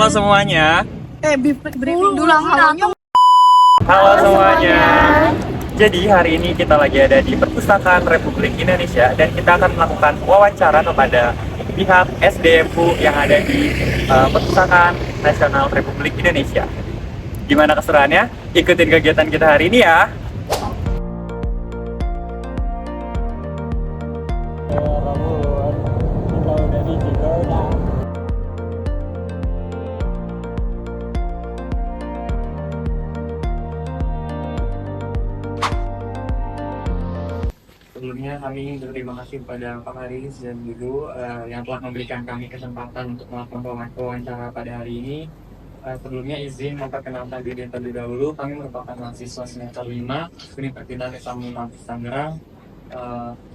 Halo semuanya. Briefing dulu halonya. Halo semuanya. Jadi hari ini kita lagi ada di Perpustakaan Republik Indonesia dan kita akan melakukan wawancara kepada pihak SDMU yang ada di Perpustakaan Nasional Republik Indonesia. Gimana keseruannya? Ikutin kegiatan kita hari ini ya. Sebelumnya kami berterima kasih kepada Pak Haris dan Ibu yang telah memberikan kami kesempatan untuk melakukan wawancara pada hari ini. Sebelumnya izin memperkenalkan diri terlebih dahulu. Kami merupakan mahasiswa semester 5 Universitas Islam Unair Tangerang,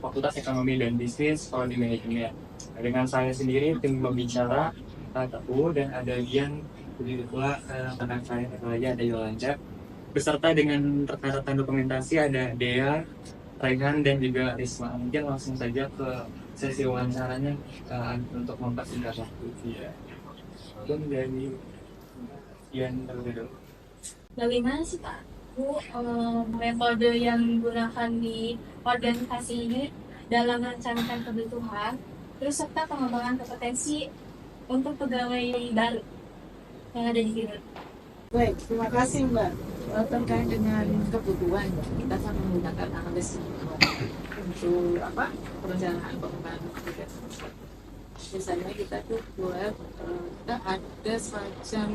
Fakultas Ekonomi dan Bisnis, Prodi Manajemen. Dengan saya sendiri tim pembicara Teguh dan ada Dian, begitu pula rekan saya satu lagi ada Yolanda. Beserta dengan rekan-rekan dokumentasi ada Dea, Raihan dan juga Risma. Mungkin langsung saja ke sesi wawancaranya untuk mempersingkat waktu. Ya. Mungkin dari Ian terlebih dahulu. Bagaimana sih Pak? Metode yang digunakan di organisasi ini dalam merencanakan kebutuhan, terus serta pengembangan kompetensi untuk pegawai baru yang ada di sini. Baik, terima kasih Mbak. Terkait dengan kebutuhan, kita akan menggunakan analisis untuk perencanaan pengembangan aplikasi. Misalnya kita tuh buat kita ada semacam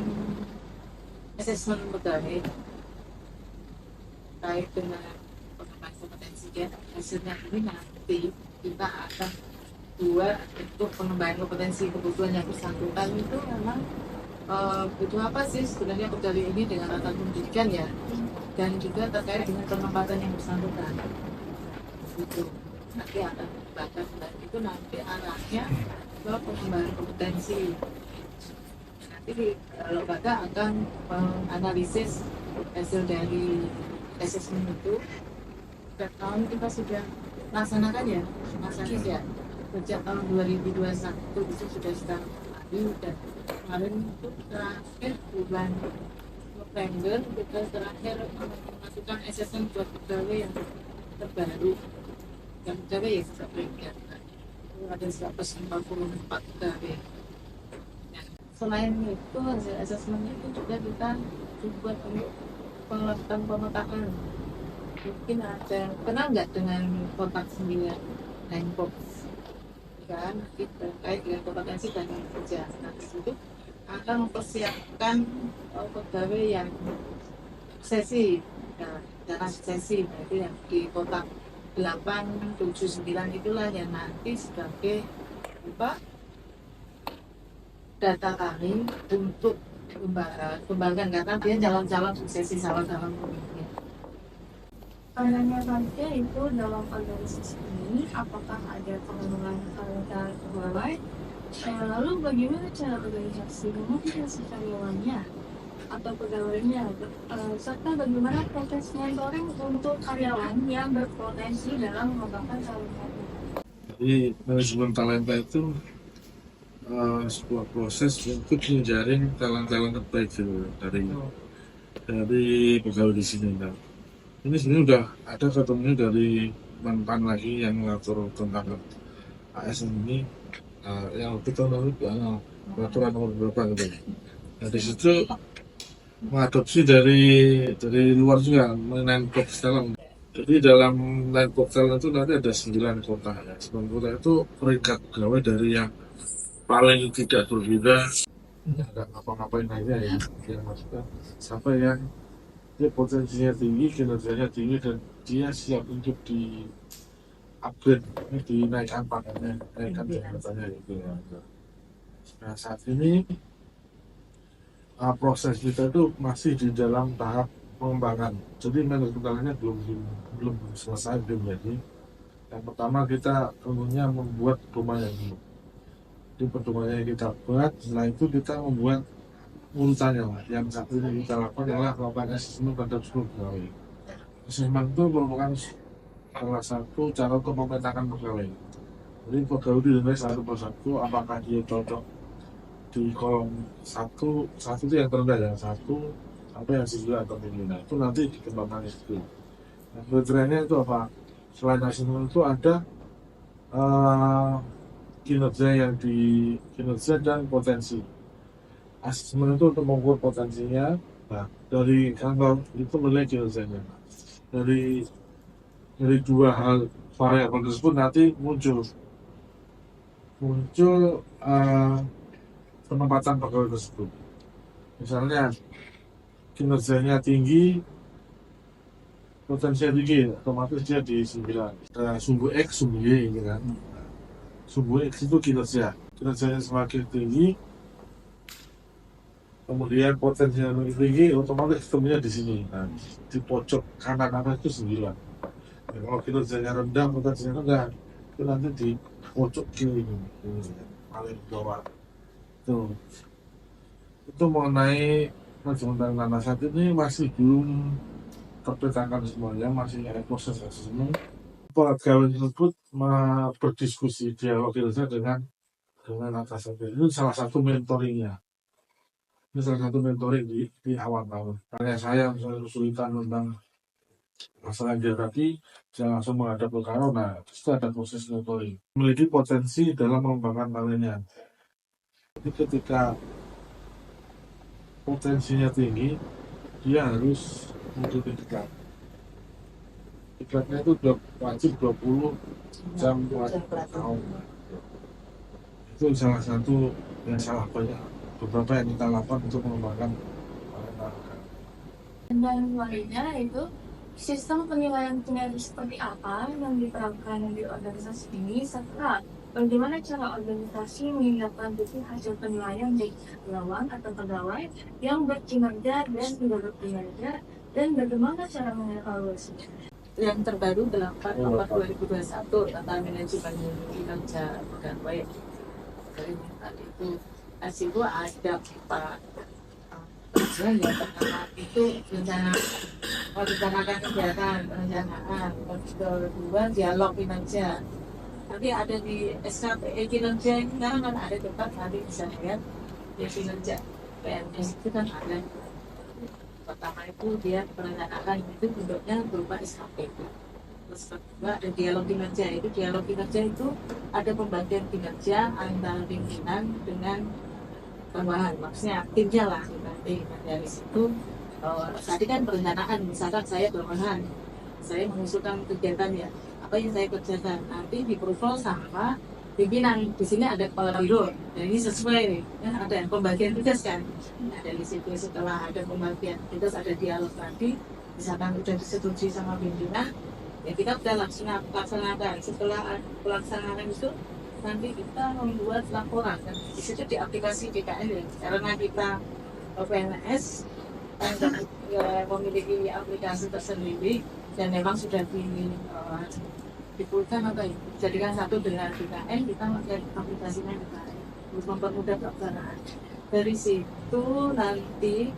assessment pegawai terkait dengan pengembangan kompetensi ya. Hasilnya ini nanti kita akan buat untuk pengembangan kompetensi kebutuhan yang bersangkutan itu memang butuh apa sih sebenarnya pegawai ini dengan latar pendidikan ya, dan juga terkait dengan penempatan yang bersangkutan itu nanti akan dibahas dan itu nanti arahnya ke pengembangan kompetensi. Nanti kalau Bapak akan menganalisis hasil dari assessment itu, setiap tahun kita sudah laksanakan ya sejak tahun 2021 itu sudah start lagi, dan kemarin itu terakhir bulan November kita terakhir melakukan assessment buat pegawai yang terbaru yang pegawai yang sebelumnya itu ada 144 pegawai. Selain itu hasil assessment itu juga kita buat untuk pemetaan. Mungkin ada kenal nggak dengan kotak 9 line box kan, kita terkait dengan kompetensi dan kerja. Nah, itu akan mempersiapkan pegawai yang sesi, dalam sesi, nah, itu yang di kotak 8, 7, 9 itulah yang nanti sebagai data kami untuk kembangkan karena dia calon-calon suksesi, calon-calon pemimpin. Pandangan saja itu dalam organisasi ini, apakah ada pengembangan calon pegawai? Lalu bagaimana cara organisasi memotivasi karyawannya atau pegawainya, serta bagaimana proses mentoring untuk karyawan yang berpotensi dalam mengembangkan talenta? Jadi manajemen talenta itu sebuah proses untuk menjaring talent terbaik dari pegawai di sini. Nah, ini sebenarnya udah ada ketemunya dari mantan lagi yang mengatur tentang ASN ini, yang kita lalu peraturan nomor berapa gitu. Nah, di situ mengadopsi dari luar juga mengenai box talent. Jadi dalam line box talent itu nanti ada 9 kota ya. 9 kota itu peringkat pegawai dari yang paling tidak berbeda, nggak ngapa-ngapain aja ya, yang maksudnya sampai yang dia potensinya tinggi, kinerjanya tinggi, dan dia siap untuk di upgrade, dinaikkan pangkatnya, naikkan jabatannya gitu ya. Nah, saat ini proses kita itu masih di dalam tahap pengembangan, jadi manajemennya belum selesai, belum jadi. Yang pertama kita tentunya membuat rumahnya dulu. Di pertemuannya yang kita buat, setelah itu kita membuat urutannya lah. Yang satu ini kita lakukan adalah melakukan asesmen terhadap seluruh pegawai. Asesmen itu merupakan salah satu cara untuk memetakan pegawai. Jadi pegawai dinilai satu persatu apakah dia cocok di kolom satu itu yang terendah ya, satu sampai yang 9 atau pimpinan itu nanti dikembangkan itu. Nah, kriterianya itu apa? Selain asesmen itu ada kinerja dan potensi. Asesmen itu untuk mengukur potensinya. Nah, dari kantor itu menilai kinerjanya. Dari dua hal variabel tersebut nanti muncul penempatan pegawai tersebut. Misalnya kinerjanya tinggi, potensinya tinggi, otomatis dia di 9. Ada sumbu X, sumbu Y gitu kan. Sumbu X itu kinerjanya semakin tinggi, kemudian potensinya lebih tinggi, otomatis ketemunya di sini. Nah, di pojok kanan atas itu 9. Nah, kalau kinerjanya rendah, potensinya rendah, itu nanti di pojok kiri ini, paling bawah. Itu mengenai manajemen tanah saat ini masih belum terpetakan semuanya, masih ada proses asesmen. Para pegawai tersebut berdiskusi dialog kinerja dengan atasan. Itu salah satu mentoringnya. Ini salah satu mentoring di awal tahun. Karena saya misalnya kesulitan tentang masalah yang tadi, jangan langsung menghadap ke kantor. Nah, itu ada proses mentoring. Memiliki potensi dalam mengembangkan talentnya. Jadi ketika potensinya tinggi, dia harus mengikuti diklat. Diklatnya itu wajib 20 jam tahun. Itu salah satu yang salah banyak. Beberapa yang kita lakukan untuk mengembangkan talenta. Dan lainnya itu sistem penilaian kinerja seperti apa yang diterapkan di organisasi ini, serta bagaimana cara organisasi menindaklanjuti hasil penilaian dari karyawan atau pegawai yang berkinerja dan tidak berkinerja, dan bagaimana cara mengevaluasinya. Yang terbaru 8/2021 tentang manajemen kinerja pegawai. Dari itu hasilnya ada 4. Yang pertama itu rencanakan kegiatan, perencanaan. Kedua, dialog kinerja. Nanti ada di SKPE kinerja ini sekarang kan ada tempat nanti bisa lihat ya kinerja PNS itu kan ada. Pertama itu dia perencanaan itu bentuknya berupa SKPE. Terus kedua ada dialog kinerja. Itu dialog kinerja itu ada pembagian kinerja antara pimpinan dengan bawahan, maksudnya timnya lah. Nanti dari situ tadi kan perencanaan, misalkan saya bawahan, saya mengusulkan kegiatan ya apa yang saya kerjakan, nanti di-approval sama pimpinan. Di sini ada kepala biro, dan ini sesuai nih, ya, ada pembagian tugas kan. Nah, dari situ setelah ada pembagian tugas ada dialog tadi, misalkan udah disetujui sama pimpinan, ya kita udah langsung laksanakan. Setelah pelaksanaan itu nanti kita membuat laporan kan. Di situ di aplikasi DKN ya, karena kita PNS memiliki aplikasi tersendiri dan memang sudah dipulkan atau dijadikan satu dengan DKN, kita pakai aplikasinya DKN untuk mempermudah pelaksanaan. Dari situ nanti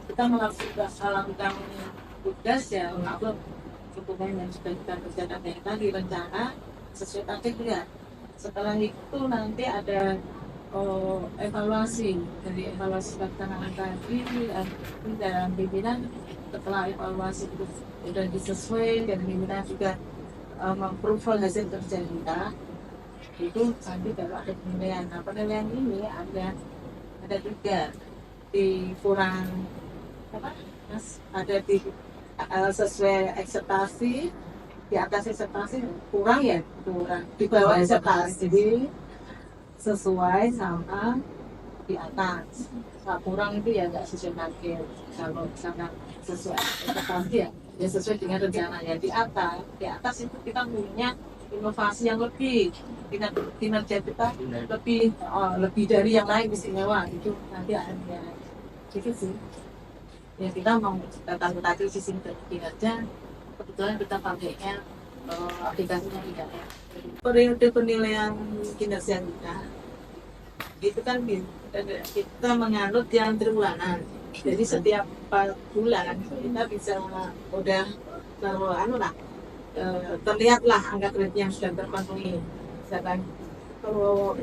kita melakukan tugas ya, mengupload dokumen yang sudah kita kerjakan yang tadi, rencana sesuai target ya. Setelah itu nanti ada evaluasi. Dari evaluasi pelaksanaan tadi dan pimpinan, setelah evaluasi itu sudah disesuai dan pimpinan juga memapprove hasil kerja kita, itu nanti baru ada penilaian. Nah, penilaian ini ada 3, dikurang apa mas, ada di sesuai ekspektasi, di atas ekspektasi, kurang di bawah ekspektasi, jadi sesuai sama di atas. Nah, kurang itu ya nggak sesuai target. Kalau misalkan sesuai ekspektasi ya sesuai dengan rencana. Ya di atas itu kita punya inovasi yang lebih, kinerja kita lebih dari yang lain, istimewa. Itu nanti ada gitu sih. Ya kita mau tadi sisi kinerja, kebetulan kita pakainya aplikasinya tidak ya. Periode penilaian kinerja kita itu kan kita menganut yang triwulan. Jadi setiap 4 bulan kita bisa udah terlihatlah angka kredit yang sudah terpenuhi. Misalkan kalau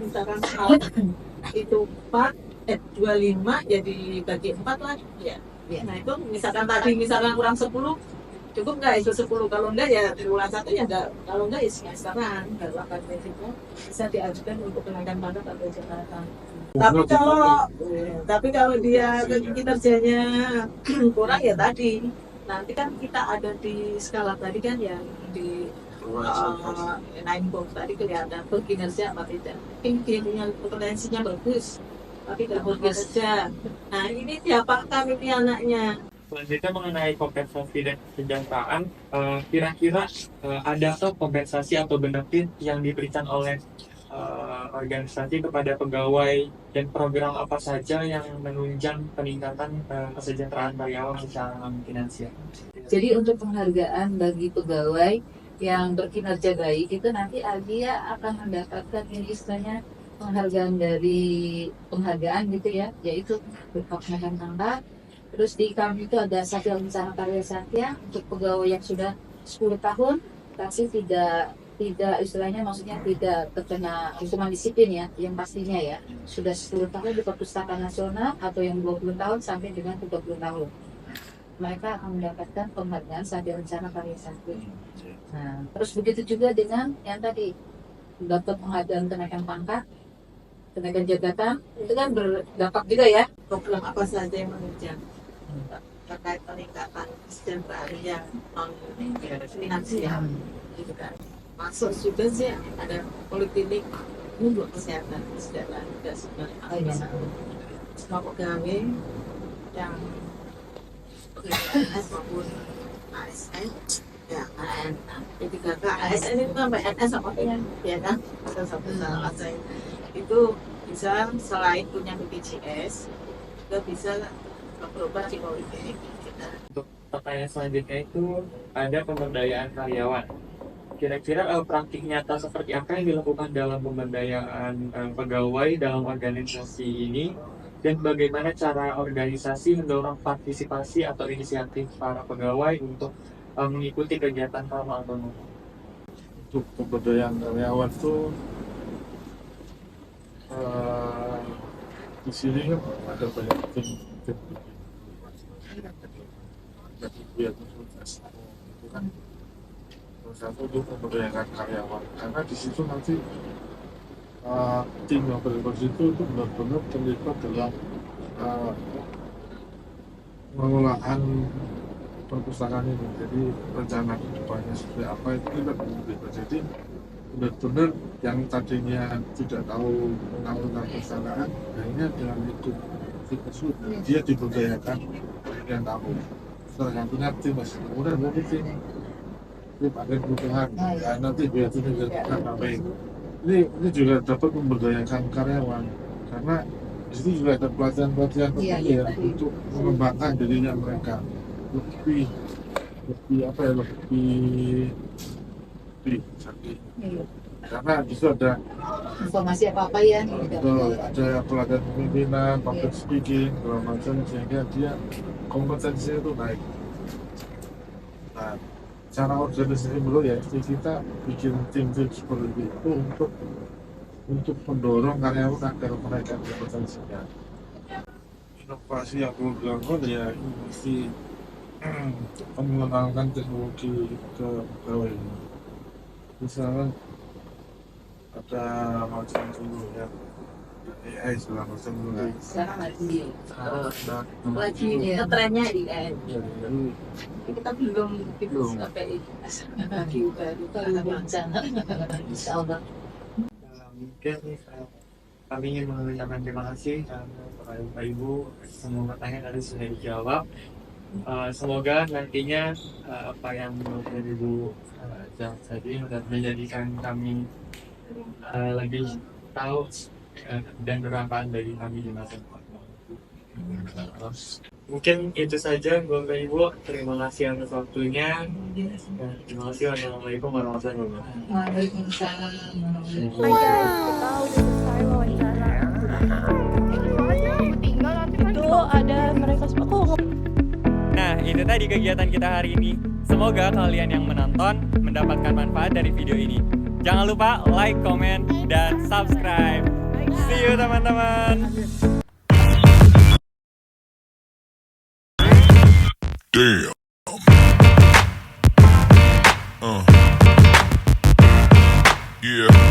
itu 4, 25 ya dibagi 4 lah ya. Nah itu misalkan kurang 10 cukup nggak itu 10, kalau enggak ya triwulan 1 ya enggak, kalau enggak ya semesteran. Kalau akademiknya bisa diajukan untuk kenaikan pangkat atau jabatan. Tapi kalau dia kinerjanya kurang ya tadi nanti kan kita ada di skala tadi kan yang di nine box tadi kelihatan berkinerja apa tidak. Mungkin dia punya potensinya bagus tapi tidak bekerja. Nah ini siapa kami ini anaknya. Selanjutnya mengenai kompensasi dan kesejahteraan, kira-kira adakah kompensasi atau benefit yang diberikan oleh organisasi kepada pegawai dan program apa saja yang menunjang peningkatan kesejahteraan karyawan secara finansial? Jadi untuk penghargaan bagi pegawai yang berkinerja baik itu nanti dia akan mendapatkan ini istilahnya penghargaan gitu ya, yaitu berupa kenaikan pangkat. Terus di kami itu ada Satya Lencana Karya Satya untuk pegawai yang sudah 10 tahun tapi tidak istilahnya maksudnya tidak terkena hukuman disiplin ya, yang pastinya ya sudah 10 tahun di Perpustakaan Nasional atau yang 20 tahun sampai dengan 30 tahun. Mereka akan mendapatkan penghargaan Satya Lencana Karya Satya. Nah, terus begitu juga dengan yang tadi dapat penghargaan kenaikan pangkat, kenaikan jabatan, itu kan berdampak juga ya. Program apa saja yang menunjang terkait peningkatan kesejahteraan yang non finansial gitu kan. Masuk juga sih ada poliklinik untuk kesehatan juga sebenarnya. Semua pegawai yang PNS maupun ASN ya P3K ASN itu kan PNS sama ya kan salah satu ASN itu bisa selain punya BPJS juga bisa berobat psikologi kita. Untuk pertanyaan selanjutnya itu ada pemberdayaan karyawan. Kira-kira praktik nyata seperti apa yang dilakukan dalam pemberdayaan pegawai dalam organisasi ini, dan bagaimana cara organisasi mendorong partisipasi atau inisiatif para pegawai untuk mengikuti kegiatan formal autonom? Untuk pemberdayaan karyawan itu di sini kan ada banyak tim itu kan satu untuk memberdayakan karyawan, karena di situ nanti tim yang berada di situ itu benar-benar terlibat dalam pengelolaan perpustakaan ini. Jadi rencana kedepannya seperti apa itu kita terlibat. Jadi benar-benar yang tadinya tidak tahu tentang perpustakaan, akhirnya dengan ikut tersebut dia diberdayakan yang tahu. Tergantung tim mas, kemudian nanti tim ada kebutuhan, ya, nanti biar tim juga baik. Ini juga dapat memberdayakan karyawan, karena di situ juga ada pelatihan ya, untuk mengembangkan dirinya mereka lebih sakit. Karena di situ ada Informasi apa ya? Ada pelatihan kepemimpinan, public speaking, segala macam, sehingga dia kompetensi itu naik. Nah, cara organisasi dulu ya, kita bikin tim-tim seperti itu untuk mendorong karyawan agar mereka berpotensinya. Inovasi yang perlu dilakukan ya mesti mengenalkan teknologi ke pegawai. Misalnya ada macam dulu ya AI segala macam dulu. Sekarang lagi trennya AI. Kita belum sampai lagi baru rencana. Insyaallah. Mungkin kami ingin mengucapkan terima kasih kepada Bapak Ibu. Semua pertanyaan tadi sudah dijawab. Semoga nantinya apa yang Bapak Ibu jawab tadi menjadikan kami lebih tahu dan bermanfaat bagi kami di masa depan. Mungkin itu saja Bapak Ibu. Terima kasih atas waktunya. Terima kasih. Wassalamualaikum warahmatullahi wabarakatuh. Waalaikumsalam. Kita udah selesai wawancara. Itu ada mereka semua. Nah, itu tadi kegiatan kita hari ini. Semoga kalian yang menonton mendapatkan manfaat dari video ini. Jangan lupa like, comment, dan subscribe. See you teman-teman. Damn. Yeah.